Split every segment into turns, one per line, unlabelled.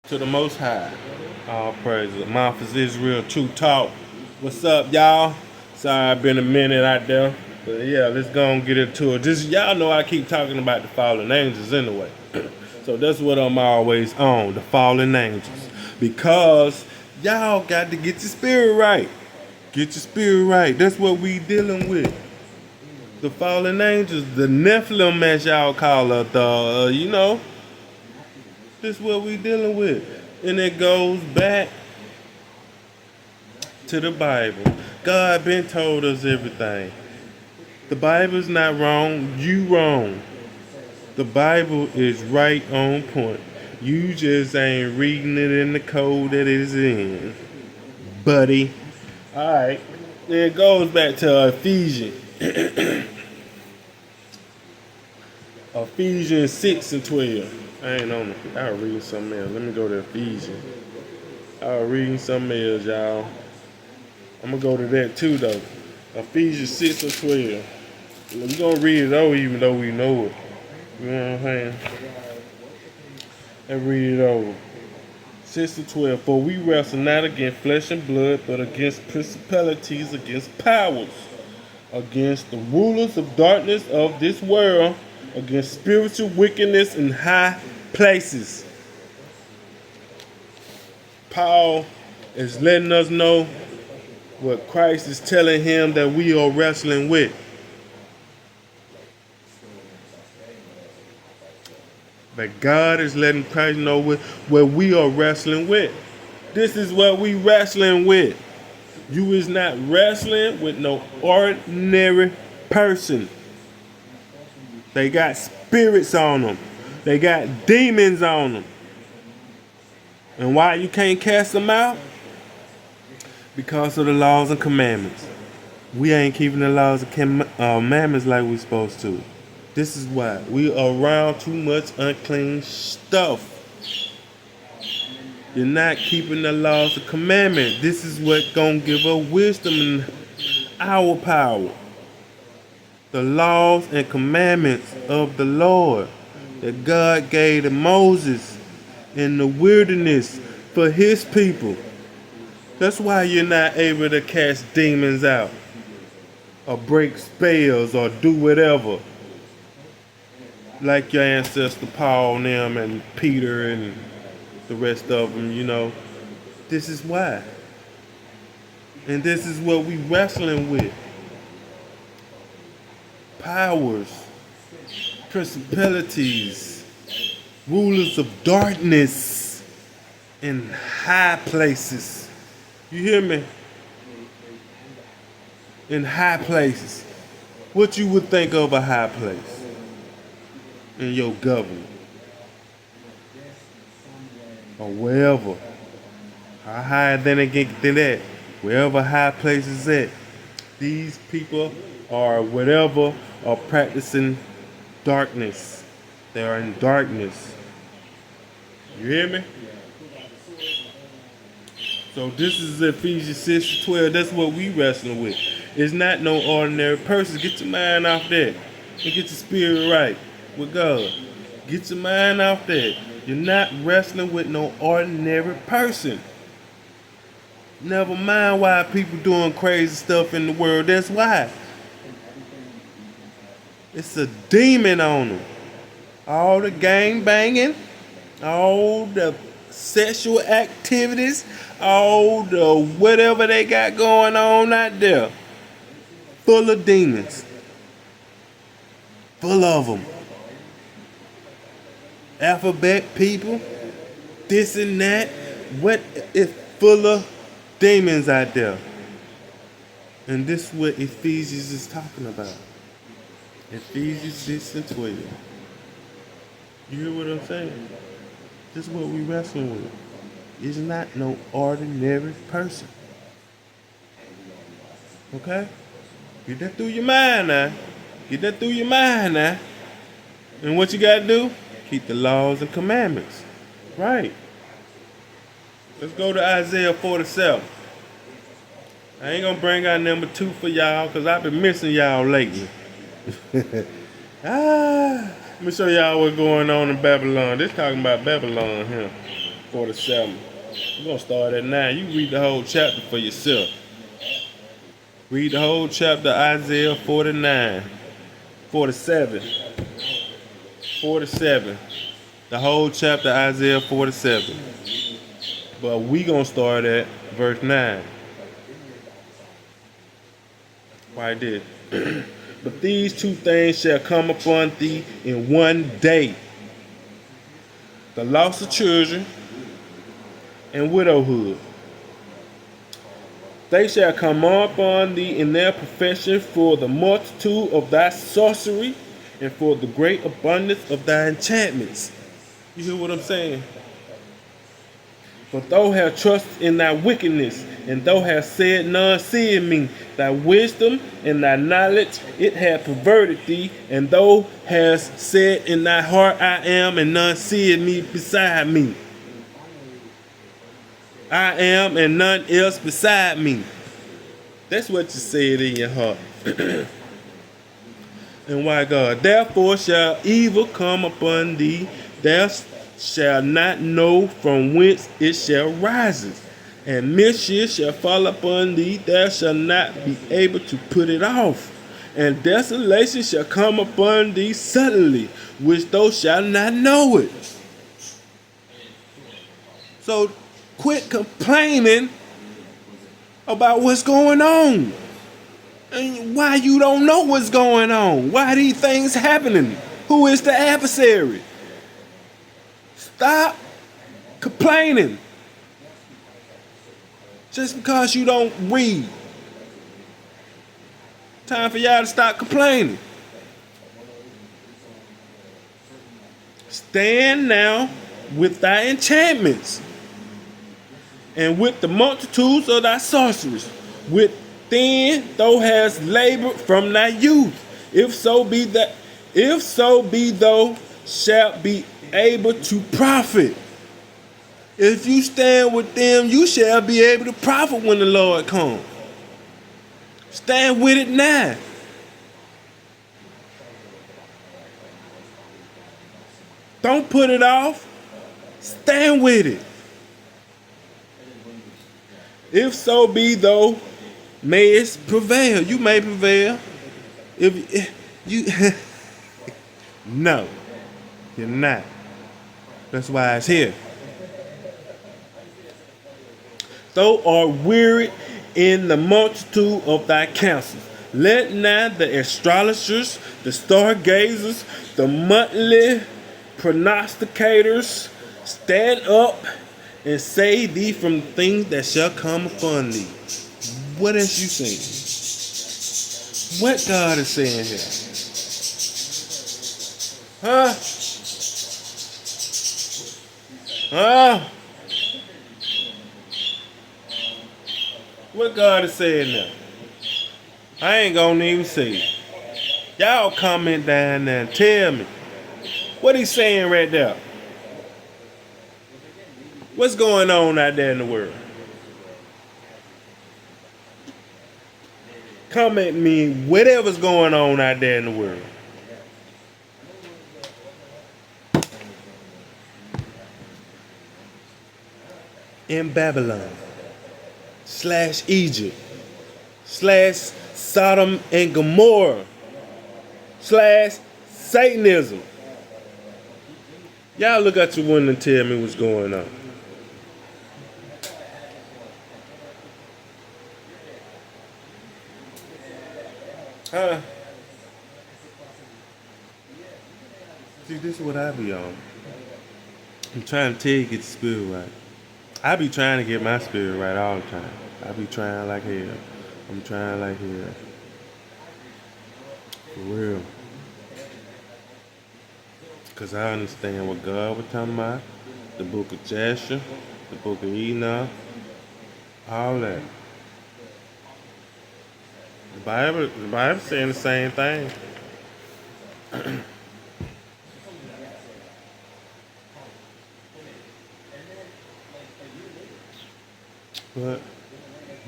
To the Most High. All praises. Mouth is Israel, true talk. What's up, y'all? Sorry, I've been a minute out there. But yeah, let's go and get into it. Just y'all know I keep talking about the fallen angels anyway. So that's what I'm always on, the fallen angels. Because y'all got to get your spirit right. Get your spirit right. That's what we dealing with. The fallen angels, the Nephilim as y'all call it, this is what we dealing with. And it goes back to the Bible. God been told us everything. The Bible's not wrong, you wrong. The Bible is right on point. You just ain't reading it in the code that it's in, buddy. Alright. Then it goes back to Ephesians. Ephesians 6 and 12. I ain't on it. I'll read something else. Let me go to Ephesians. I'll read something else, y'all. I'm going to go to that too, though. Ephesians 6 and 12. We're going to read it over even though we know it. You know what I'm saying? And read it over. 6 and 12. For we wrestle not against flesh and blood, but against principalities, against powers, against the rulers of darkness of this world, against spiritual wickedness in high places. Paul is letting us know what Christ is telling him that we are wrestling with. That God is letting Christ know what we are wrestling with. This is what we wrestling with. You is not wrestling with no ordinary person. They got spirits on them. They got demons on them. And why you can't cast them out? Because of the laws and commandments. We ain't keeping the laws and commandments like we're supposed to. This is why. We are around too much unclean stuff. You're not keeping the laws and commandments. This is what gonna give us wisdom and our power. The laws and commandments of the Lord that God gave to Moses in the wilderness for his people. That's why you're not able to cast demons out or break spells or do whatever like your ancestor Paul and them and Peter and the rest of them, you know. This is why. And this is what we wrestling with. Powers, principalities, rulers of darkness in high places. You hear me? In high places. What you would think of a high place in your government or wherever. How high then it get than that? Wherever high places at. These people or whatever are practicing darkness. They are in darkness. You hear me? So this is Ephesians 6:12. That's what we wrestling with. It's not no ordinary person. Get your mind off that. And get your spirit right with God. Get your mind off that. You're not wrestling with no ordinary person. Never mind why people doing crazy stuff in the world. That's why. It's a demon on them. All the gang banging, all the sexual activities, all the whatever they got going on out there. Full of demons. Full of them. Alphabet people, this and that. What is full of demons out there? And this is what Ephesians is talking about. Ephesians 6 and 12. You hear what I'm saying? This is what we wrestling with. It's not no ordinary person. Okay? Get that through your mind now. Get that through your mind now. And what you gotta do? Keep the laws and commandments. Right. Let's go to Isaiah 47. I ain't gonna bring out number 2 for y'all because I've been missing y'all lately. Let me show y'all what's going on in Babylon. This talking about Babylon here. 47. We're going to start at 9. You read the whole chapter for yourself. Read the whole chapter, Isaiah 49, 47, 47. The whole chapter, Isaiah 47. But we going to start at verse 9. Right there. But these two things shall come upon thee in one day: the loss of children and widowhood. They shall come upon thee in their profession for the multitude of thy sorcery and for the great abundance of thy enchantments. You hear what I'm saying? For thou hast trusted in thy wickedness, and thou hast said, none seeing me. Thy wisdom and thy knowledge it hath perverted thee, and thou hast said in thy heart, I am, and none seeing me beside me. I am, and none else beside me. That's what you said in your heart. And why, God? Therefore shall evil come upon thee, thou shalt not know from whence it shall rise, and mischief shall fall upon thee, thou shalt not be able to put it off. And desolation shall come upon thee suddenly, which thou shalt not know it. So quit complaining about what's going on. And why you don't know what's going on. Why these things happening. Who is the adversary? Stop complaining. Just because you don't read. Time for y'all to stop complaining. Stand now with thy enchantments, and with the multitudes of thy sorceries, within thou hast labored from thy youth. If so be thou shalt be able to profit. If you stand with them, you shall be able to profit when the Lord comes. Stand with it now. Don't put it off. Stand with it. If so be thou mayest prevail. You may prevail. If you no, you're not. That's why it's here. Thou art weary in the multitude of thy counsels. Let not the astrologers, the stargazers, the monthly prognosticators stand up and say thee from things that shall come upon thee. What else you saying? What God is saying here? Huh? Huh? What God is saying now? I ain't gonna even say it. Y'all comment down there and tell me what he's saying right there. What's going on out there in the world? Comment me whatever's going on out there in the world. In Babylon / Egypt / Sodom and Gomorrah / Satanism. Y'all look at your window and tell me what's going on. Huh? See, this is what I be on. I'm trying to tell you, get the spirit right. I be trying to get my spirit right all the time. I be trying like hell. I'm trying like hell. For real. Because I understand what God was talking about. The book of Jasher, the book of Enoch, all that. The Bible saying the same thing. But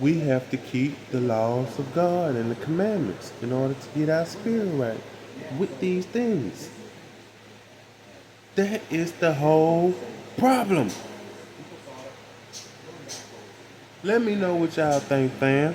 we have to keep the laws of God and the commandments in order to get our spirit right with these things. That is the whole problem. Let me know what y'all think, fam.